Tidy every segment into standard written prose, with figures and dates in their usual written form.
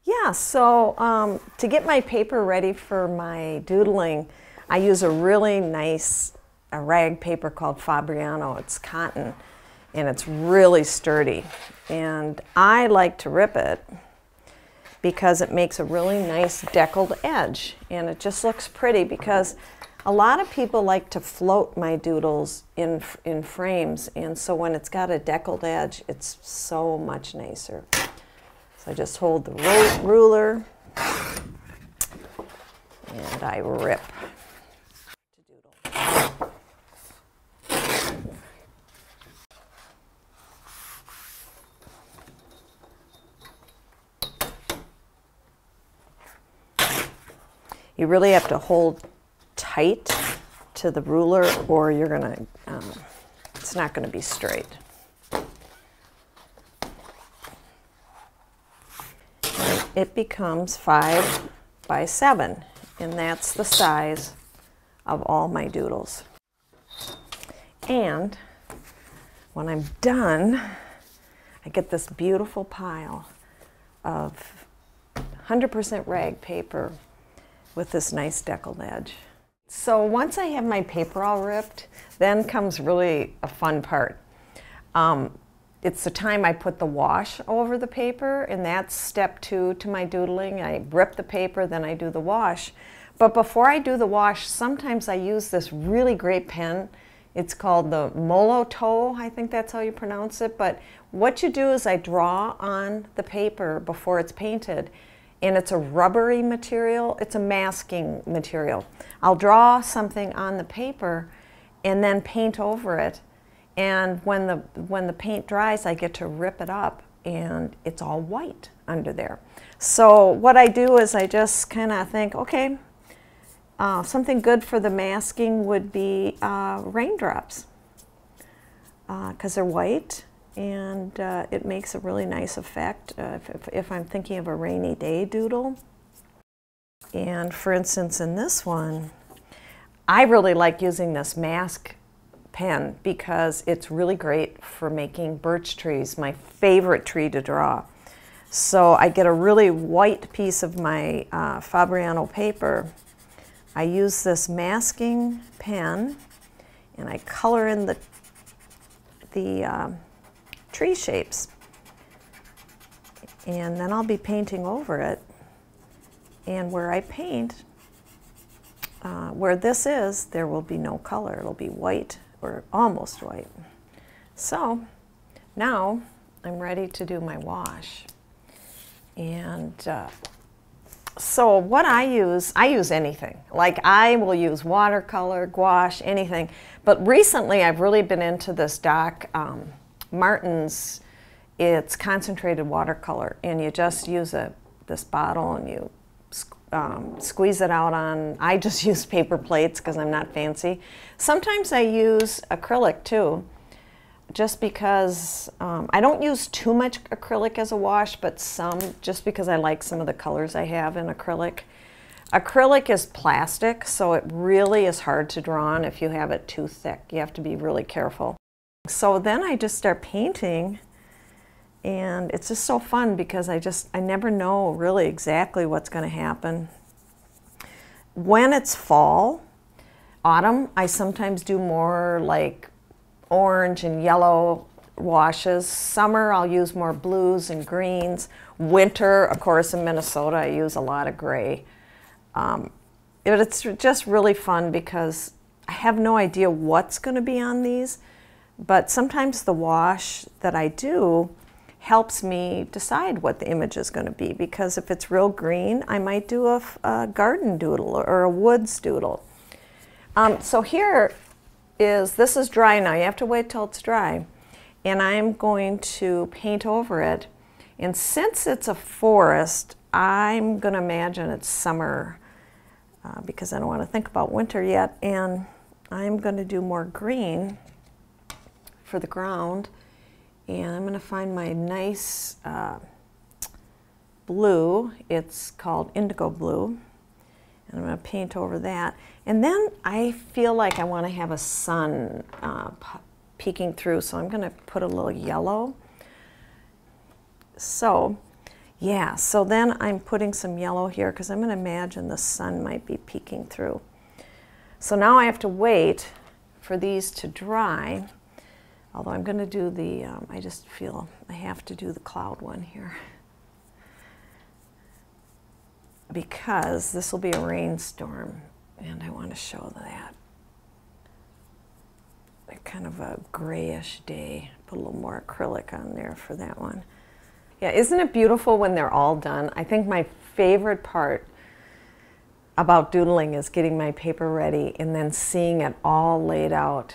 Yeah, so to get my paper ready for my doodling, I use a really nice rag paper called Fabriano. It's cotton and it's really sturdy. And I like to rip it because it makes a really nice deckled edge. And it just looks pretty because a lot of people like to float my doodles in frames. And so when it's got a deckled edge, it's so much nicer. So I just hold the ruler and I rip to doodle. You really have to hold tight to the ruler or you're gonna, it's not gonna be straight. It becomes 5 by 7, and that's the size of all my doodles. And when I'm done, I get this beautiful pile of 100% rag paper with this nice deckled edge. So once I have my paper all ripped, then comes really a fun part. It's the time I put the wash over the paper, and that's step 2 to my doodling. I rip the paper, then I do the wash. But before I do the wash, sometimes I use this really great pen. It's called the Molotow, I think that's how you pronounce it. But what you do is I draw on the paper before it's painted, and it's a rubbery material. It's a masking material. I'll draw something on the paper and then paint over it. And when the paint dries, I get to rip it up and it's all white under there. So what I do is I just kind of think, okay, something good for the masking would be raindrops because they're white and it makes a really nice effect if I'm thinking of a rainy day doodle. And for instance, in this one, I really like using this mask pen because it's really great for making birch trees, my favorite tree to draw. So I get a really white piece of my Fabriano paper. I use this masking pen and I color in the tree shapes. And then I'll be painting over it. And where I paint, where this is, there will be no color. It'll be white or almost white. So now I'm ready to do my wash. And so what I use anything. Like I will use watercolor, gouache, anything. But recently I've really been into this Doc Martens. It's concentrated watercolor, and you just use this bottle and you squeeze it out on, I just use paper plates because I'm not fancy. Sometimes I use acrylic too, just because I don't use too much acrylic as a wash, but some, just because I like some of the colors I have in acrylic. Acrylic is plastic, so it really is hard to draw on if you have it too thick. You have to be really careful. So then I just start painting. And it's just so fun because I never know really exactly what's going to happen. When it's fall, autumn, I sometimes do more like orange and yellow washes. Summer, I'll use more blues and greens. Winter, of course, in Minnesota, I use a lot of gray. It's just really fun because I have no idea what's going to be on these, but sometimes the wash that I do helps me decide what the image is going to be, because if it's real green, I might do a garden doodle or a woods doodle. So here this is dry now. You have to wait till it's dry. And I'm going to paint over it. And since it's a forest, I'm going to imagine it's summer because I don't want to think about winter yet. And I'm going to do more green for the ground. And I'm going to find my nice blue. It's called indigo blue. And I'm going to paint over that. And then I feel like I want to have a sun peeking through, so I'm going to put a little yellow. So Yeah, so then I'm putting some yellow here because I'm going to imagine the sun might be peeking through. So now I have to wait for these to dry, although I'm going to do the, I just feel I have to do the cloud one here, because this will be a rainstorm and I want to show that. Kind of a grayish day. Put a little more acrylic on there for that one. Yeah, isn't it beautiful when they're all done? I think my favorite part about doodling is getting my paper ready and then seeing it all laid out.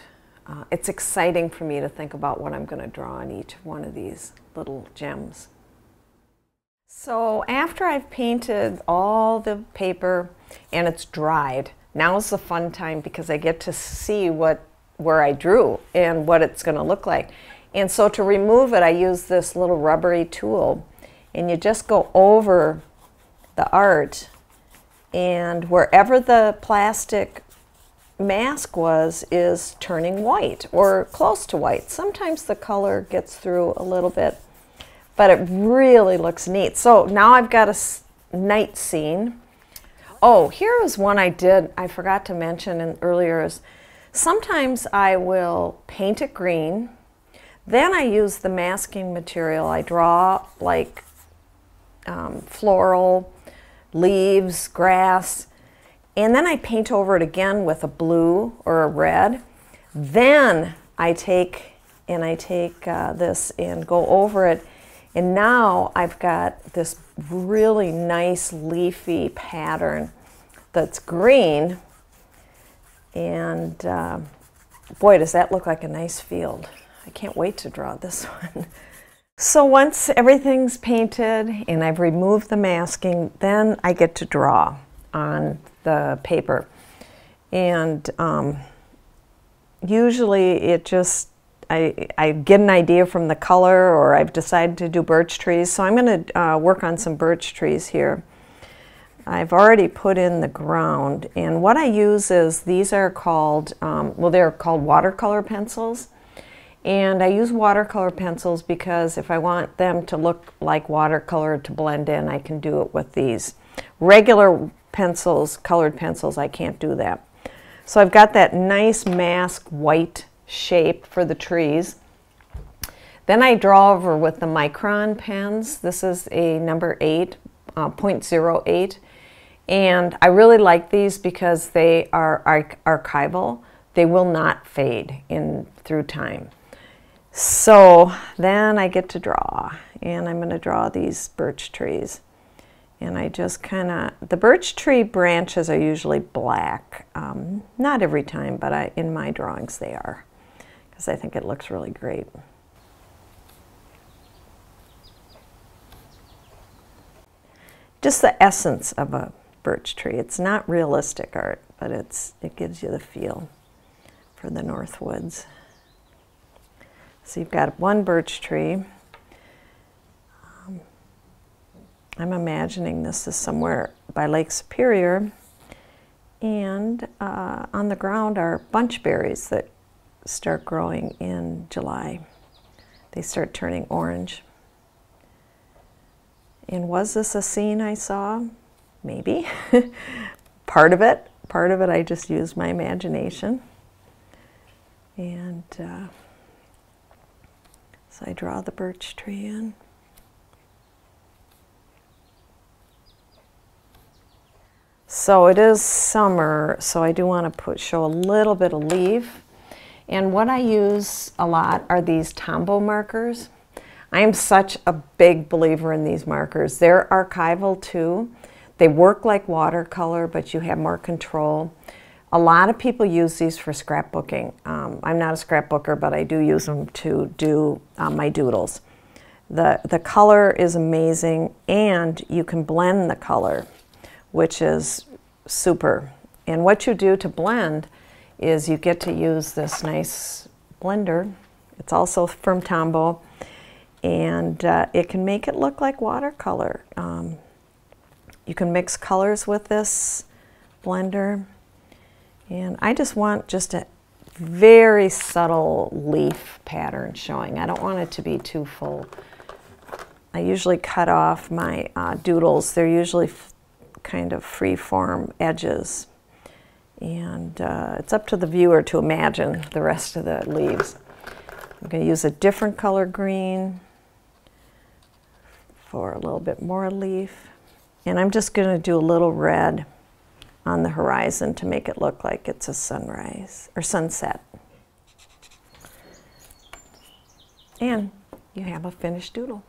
It's exciting for me to think about what I'm going to draw on each one of these little gems. So after I've painted all the paper and it's dried, now's the fun time because I get to see where I drew and what it's going to look like. And so to remove it, I use this little rubbery tool, and you just go over the art, and wherever the plastic mask was is turning white or close to white. Sometimes the color gets through a little bit, but it really looks neat. So now I've got a night scene. Oh, here is one I forgot to mention earlier. Is sometimes I will paint it green, then I use the masking material. I draw like floral, leaves, grass, and then I paint over it again with a blue or a red. Then I take this and go over it, and now I've got this really nice leafy pattern that's green. And boy, does that look like a nice field. I can't wait to draw this one. So once everything's painted and I've removed the masking, then I get to draw on the paper. And usually it just, I get an idea from the color, or I've decided to do birch trees. So I'm going to work on some birch trees here. I've already put in the ground, and what I use is, these are called, well, they're called watercolor pencils. And I use watercolor pencils because if I want them to look like watercolor to blend in, I can do it with these. Regular pencils, colored pencils, I can't do that. So I've got that nice mask white shape for the trees. Then I draw over with the micron pens. This is a number 8, 0.08. And I really like these because they are archival. They will not fade through time. So then I get to draw, and I'm going to draw these birch trees. And I just kind of, the birch tree branches are usually black. Not every time, but in my drawings they are, because I think it looks really great. Just the essence of a birch tree. It's not realistic art, but it gives you the feel for the North Woods. So you've got one birch tree. I'm imagining this is somewhere by Lake Superior, and on the ground are bunchberries that start growing in July. They start turning orange. And was this a scene I saw? Maybe. Part of it I just used my imagination. And so I draw the birch tree in. So it is summer, so I do want to show a little bit of leaf. And what I use a lot are these Tombow markers. I am such a big believer in these markers. They're archival too. They work like watercolor, but you have more control. A lot of people use these for scrapbooking. I'm not a scrapbooker, but I do use them to do my doodles. The color is amazing, and you can blend the color, which is super. And what you do to blend is you get to use this nice blender. It's also from Tombow, and it can make it look like watercolor. You can mix colors with this blender. And I just want just a very subtle leaf pattern showing. I don't want it to be too full. I usually cut off my doodles. They're usually kind of free-form edges. And it's up to the viewer to imagine the rest of the leaves. I'm going to use a different color green for a little bit more leaf. And I'm just going to do a little red on the horizon to make it look like it's a sunrise or sunset. And you have a finished doodle.